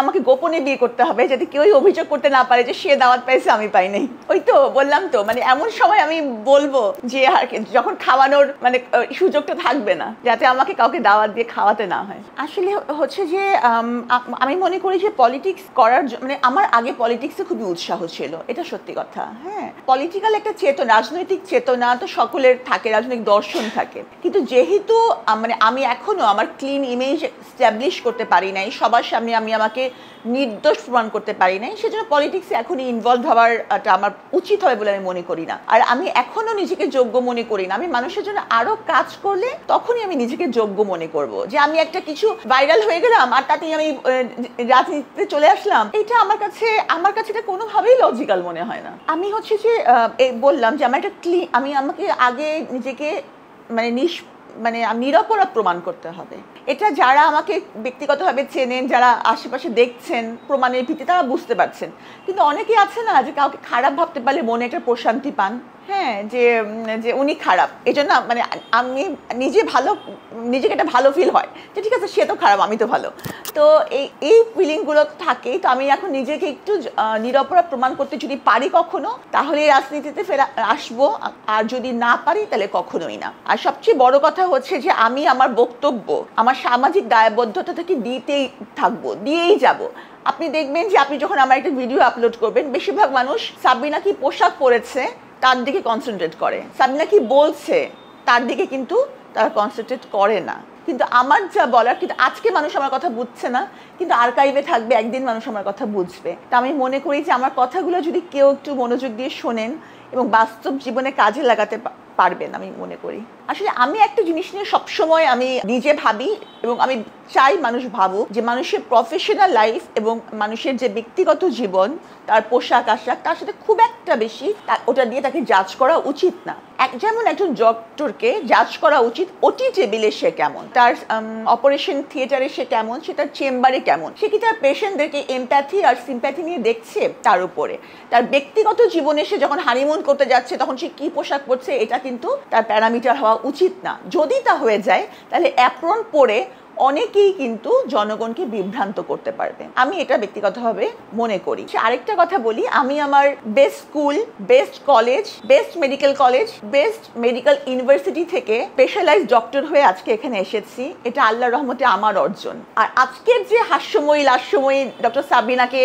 আমাকে গোপনে বিয়ে করতে হবে যাতে কেউই অভিযোগ করতে না পারে যে সে দাওয়াত পাইছে আমি পাই নাই। ওই তো বললাম তো, মানে এমন সময় আমি বলবো যে যখন খাওয়ানোর মানে সুযোগটা থাকবে না, যাতে আমাকে কাউকে দাওয়াত দিয়ে খাওয়াতে না হয়। আসলে হচ্ছে যে আমি মনে করি যে পলিটিক্স করার মানে আমার আগে পলিটিক্সে খুবই উৎসাহ ছিল, এটা সত্যি কথা। হ্যাঁ, পলিটিক্যাল একটা চেতনা, রাজনৈতিক চেতনা তো সকলের থাকে, রাজনৈতিক দর্শন থাকে, কিন্তু যেহেতু মানে আমি এখনো আমার ক্লিন ইমেজ এস্টাবলিশ করতে পারি নাই, সবার সামনে আমি আমাকে নির্দোষ প্রমাণ করতে পারি নাই, সেজন্য পলিটিক্সে এখনই ইনভলভ হওয়ারটা আমার উচিত হবে বলে আমি মনে করি না। আর আমি এখনো নিজেকে যোগ্য মনে করি না। আমি মানুষের জন্য আরো কাজ করলে তখনই আমি নিজেকে যোগ্য মনে করব। যে আমি একটা কিছু ভাইরাল হয়ে গেলাম আর তাতেই আমি রাজনীতিতে চলে আসলাম, এটা আমার কাছে এটা কোনোভাবেই লজিক্যাল মনে হয় না। আমি হচ্ছে যে বললাম যে আমার একটা আমাকে আগে নিজেকে মানে নিরপরাধ প্রমাণ করতে হবে। এটা যারা আমাকে ব্যক্তিগতভাবে চেনেন, যারা আশেপাশে দেখছেন প্রমাণের ভিত্তিতে, তারা বুঝতে পারছেন। কিন্তু অনেকেই আছে না যে কাউকে খারাপ ভাবতে পারলে মনে একটা প্রশান্তি পান। হ্যাঁ, যে উনি খারাপ, এই জন্য মানে আমি নিজেকে একটা ভালো ফিল হয় যে ঠিক আছে সে তো খারাপ আমি তো ভালো। তো এই ফিলিংগুলো থাকেই। তো আমি এখন নিজেকে একটু নিরপরাধ প্রমাণ করতে যদি পারি কখনো, তাহলে রাজনীতিতে আসবো, আর যদি না পারি তাহলে কখনোই না। আর সবচেয়ে বড় কথা হচ্ছে যে আমি আমার বক্তব্য আমার সামাজিক দায়বদ্ধতা থেকে দিয়েই যাব। আপনি দেখবেন যে আপনি যখন আমার একটা ভিডিও আপলোড করবেন, বেশিরভাগ মানুষ সাবিনা কি পোশাক পরেছে তার দিকে কনসেন্ট্রেট করে, সাবিনা কি বলছে তার দিকে কিন্তু তারা কনসেন্ট্রেট করে না। কিন্তু আমার যা বলার, কিন্তু আজকে মানুষ আমার কথা বুঝছে না, কিন্তু আর্কাইভে থাকবে, একদিন মানুষ আমার কথা বুঝবে। তা আমি মনে করি যে আমার কথাগুলো যদি কেউ একটু মনোযোগ দিয়ে শোনেন এবং বাস্তব জীবনে কাজে লাগাতে পারবেন, আমি মনে করি। আসলে আমি একটা জিনিস নিয়ে সবসময় আমি নিজে ভাবি এবং আমি চাই মানুষ ভাবুক যে মানুষের প্রফেশনাল লাইফ এবং মানুষের যে ব্যক্তিগত জীবন, তার পোশাক আশাক, তার সাথে খুব একটা বেশি ওটা দিয়ে তাকে জাজ করা উচিত না। যেমন একজন ডক্টরকে জাজ করা উচিত ওটি টেবিলে সে কেমন, তার অপারেশন থিয়েটারে সে কেমন, সে তার চেম্বারে কেমন, সে কি তার পেশেন্টদেরকে এমপ্যাথি আর সিম্প্যাথি নিয়ে দেখছে, তার উপরে। তার ব্যক্তিগত জীবনে সে যখন হানিমুন করতে যাচ্ছে তখন সে কি পোশাক পরছে, এটা কিন্তু তার প্যারামিটার হওয়া উচিত না। যদি তা হয়ে যায় তাহলে অ্যাপ্রন পরে অনেকেই কিন্তু জনগণকে বিভ্রান্ত করতে পারবে, আমি এটা ব্যক্তিগতভাবে মনে করি। আরেকটা কথা বলি, আমি আমার best school, best college, best medical college, best medical university থেকে স্পেশালাইজড ডক্টর হয়ে আজকে এখানে এসেছি, এটা আল্লাহর রহমতে আমার অর্জন। আর আজকের যে লাস্যময়ী ডক্টর সাবিনাকে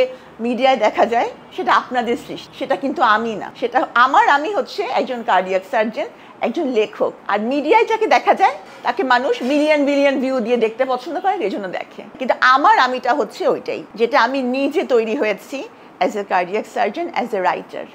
মিডিয়ায় দেখা যায়, সেটা আপনাদের সৃষ্টি, সেটা কিন্তু আমি না। আমি হচ্ছে একজন কার্ডিয়াক সার্জন, একজন লেখক। আর মিডিয়ায় যাকে দেখা যায় তাকে মানুষ মিলিয়ন ভিউ দিয়ে দেখতে পছন্দ করে, এই জন্য দেখে। কিন্তু আমিটা হচ্ছে ওইটাই, যেটা আমি নিজে তৈরি হয়েছি as a cardiac surgeon, as a writer.